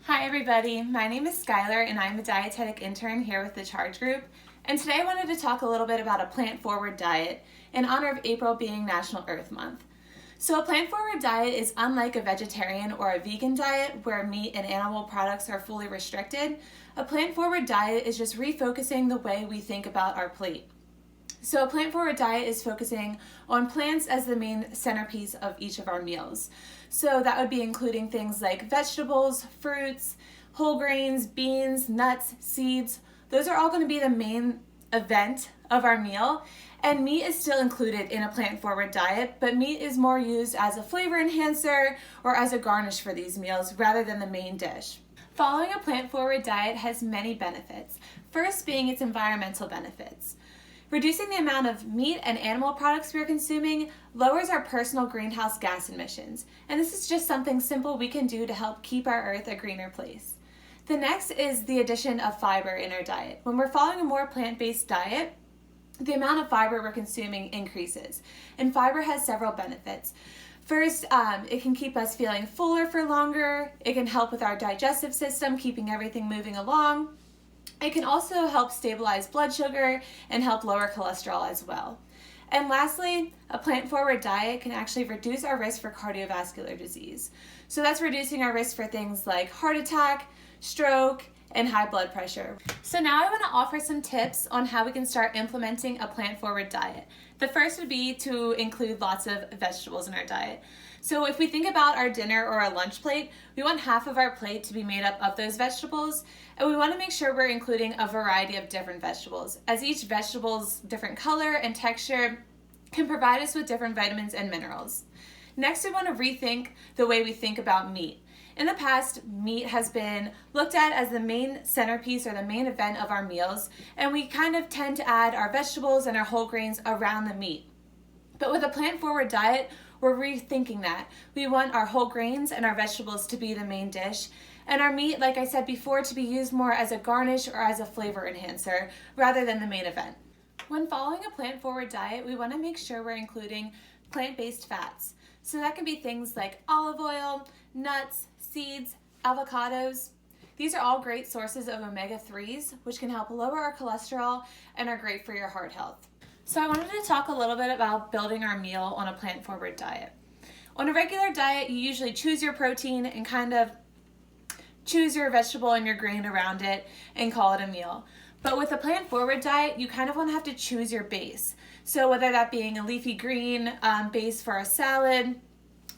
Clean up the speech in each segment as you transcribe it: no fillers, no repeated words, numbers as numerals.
Hi everybody, my name is Skylar and I'm a dietetic intern here with the Charge Group. And today I wanted to talk a little bit about a plant-forward diet in honor of April being National Earth Month. So a plant-forward diet is unlike a vegetarian or a vegan diet where meat and animal products are fully restricted. A plant-forward diet is just refocusing the way we think about our plate. So a plant-forward diet is focusing on plants as the main centerpiece of each of our meals. So that would be including things like vegetables, fruits, whole grains, beans, nuts, seeds. Those are all going to be the main event of our meal. And meat is still included in a plant-forward diet, but meat is more used as a flavor enhancer or as a garnish for these meals rather than the main dish. Following a plant-forward diet has many benefits, first being its environmental benefits. Reducing the amount of meat and animal products we're consuming lowers our personal greenhouse gas emissions, and this is just something simple we can do to help keep our earth a greener place. The next is the addition of fiber in our diet. When we're following a more plant-based diet, the amount of fiber we're consuming increases, and fiber has several benefits. First, it can keep us feeling fuller for longer. It can help with our digestive system, keeping everything moving along. It can also help stabilize blood sugar and help lower cholesterol as well. And lastly, a plant-forward diet can actually reduce our risk for cardiovascular disease. So that's reducing our risk for things like heart attack, stroke, and high blood pressure. So now I want to offer some tips on how we can start implementing a plant-forward diet. The first would be to include lots of vegetables in our diet. So if we think about our dinner or our lunch plate, we want half of our plate to be made up of those vegetables, and we want to make sure we're including a variety of different vegetables, as each vegetable's different color and texture can provide us with different vitamins and minerals. Next, we want to rethink the way we think about meat. In the past, meat has been looked at as the main centerpiece or the main event of our meals, and we kind of tend to add our vegetables and our whole grains around the meat. But with a plant-forward diet, we're rethinking that. We want our whole grains and our vegetables to be the main dish, and our meat, like I said before, to be used more as a garnish or as a flavor enhancer rather than the main event. When following a plant-forward diet, we want to make sure we're including plant-based fats. So that can be things like olive oil, nuts, seeds, avocados. These are all great sources of omega-3s, which can help lower our cholesterol and are great for your heart health. So I wanted to talk a little bit about building our meal on a plant-forward diet. On a regular diet, you usually choose your protein and kind of choose your vegetable and your grain around it and call it a meal. But with a plant-forward diet, you kind of want to have to choose your base. So whether that being a leafy green base for a salad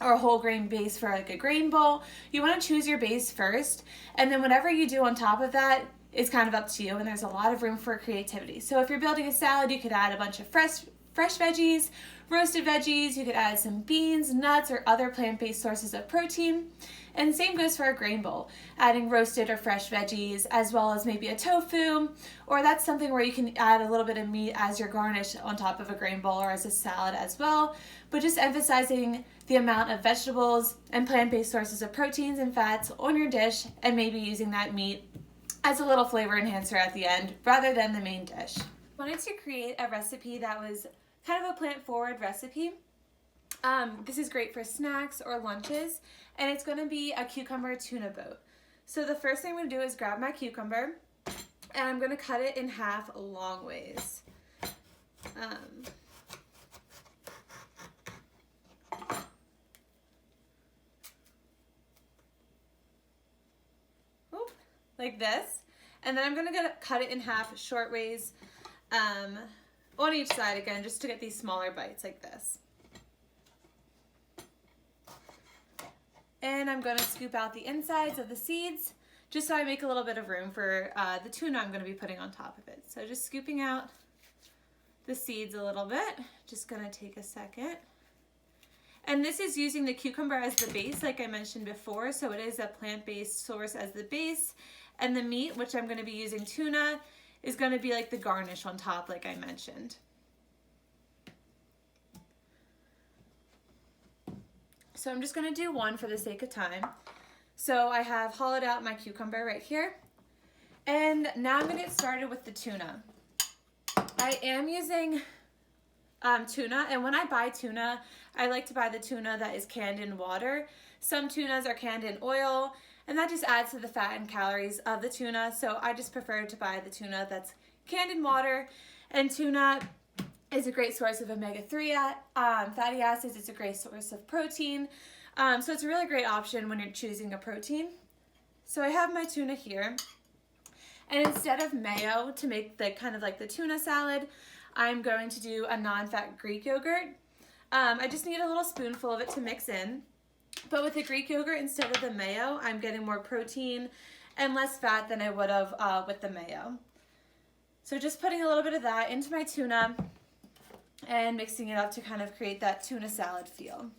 or a whole grain base for like a grain bowl, you want to choose your base first, and then whatever you do on top of that is kind of up to you, and there's a lot of room for creativity. So if you're building a salad, you could add a bunch of fresh veggies, roasted veggies, you could add some beans, nuts, or other plant-based sources of protein. And same goes for a grain bowl, adding roasted or fresh veggies, as well as maybe a tofu, or that's something where you can add a little bit of meat as your garnish on top of a grain bowl or as a salad as well. But just emphasizing the amount of vegetables and plant-based sources of proteins and fats on your dish, and maybe using that meat as a little flavor enhancer at the end rather than the main dish. I wanted to create a recipe that was kind of a plant-forward recipe. This is great for snacks or lunches, and it's going to be a cucumber tuna boat. So the first thing I'm going to do is grab my cucumber, and I'm going to cut it in half long ways. Like this, and then I'm going to cut it in half short ways on each side again, just to get these smaller bites like this. And I'm going to scoop out the insides of the seeds just so I make a little bit of room for the tuna I'm going to be putting on top of it. So just scooping out the seeds a little bit, just going to take a second. And this is using the cucumber as the base, like I mentioned before, so it is a plant-based source as the base. And the meat, which I'm going to be using tuna, is going to be like the garnish on top, like I mentioned. So I'm just going to do one for the sake of time. So I have hollowed out my cucumber right here. And now I'm going to get started with the tuna. I am using tuna, and when I buy tuna, I like to buy the tuna that is canned in water. Some tunas are canned in oil, and that just adds to the fat and calories of the tuna. So I just prefer to buy the tuna that's canned in water, and tuna is a great source of omega-3 fatty acids. It's a great source of protein. So it's a really great option when you're choosing a protein. So I have my tuna here, and instead of mayo to make the kind of like the tuna salad, I'm going to do a non-fat Greek yogurt. I just need a little spoonful of it to mix in. But with the Greek yogurt, instead of the mayo, I'm getting more protein and less fat than I would have with the mayo. So just putting a little bit of that into my tuna and mixing it up to kind of create that tuna salad feel.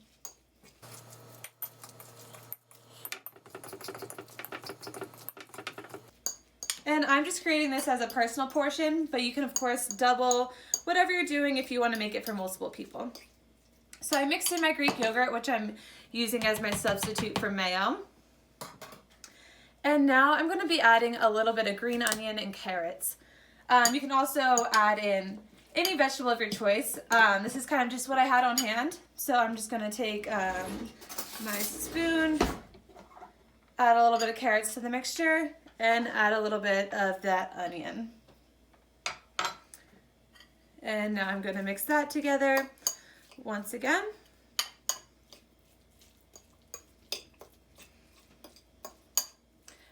And I'm just creating this as a personal portion, but you can of course double whatever you're doing if you want to make it for multiple people. So I mixed in my Greek yogurt, which I'm using as my substitute for mayo. And now I'm going to be adding a little bit of green onion and carrots. You can also add in any vegetable of your choice. This is kind of just what I had on hand. So I'm just going to take my spoon, add a little bit of carrots to the mixture, and add a little bit of that onion. And now I'm going to mix that together once again.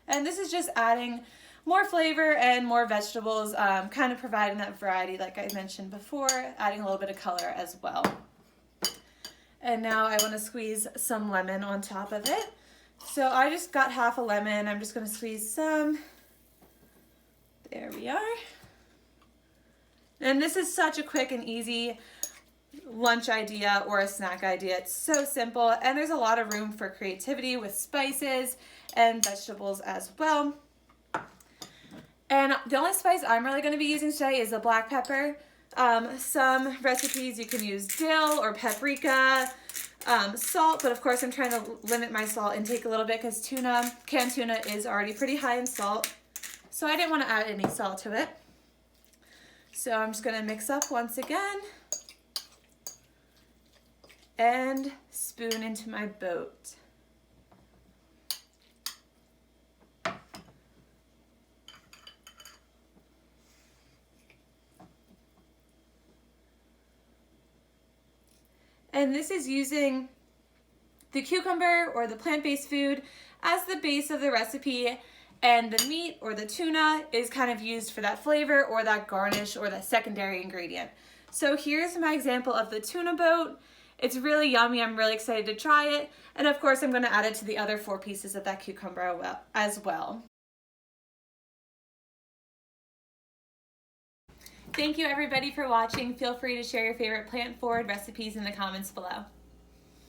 And this is just adding more flavor and more vegetables, kind of providing that variety like I mentioned before, adding a little bit of color as well. And now I want to squeeze some lemon on top of it. So I just got half a lemon. I'm just going to squeeze some. There we are. And this is such a quick and easy lunch idea or a snack idea. It's so simple, and there's a lot of room for creativity with spices and vegetables as well. And the only spice I'm really going to be using today is the black pepper. Some recipes you can use dill or paprika, salt, but of course I'm trying to limit my salt intake a little bit because canned tuna is already pretty high in salt. So I didn't want to add any salt to it. So I'm just going to mix up once again and spoon into my boat. And this is using the cucumber or the plant-based food as the base of the recipe, and the meat or the tuna is kind of used for that flavor or that garnish or that secondary ingredient. So here's my example of the tuna boat. It's really yummy. I'm really excited to try it. And of course, I'm going to add it to the other 4 pieces of that cucumber as well. Thank you everybody for watching. Feel free to share your favorite plant-forward recipes in the comments below.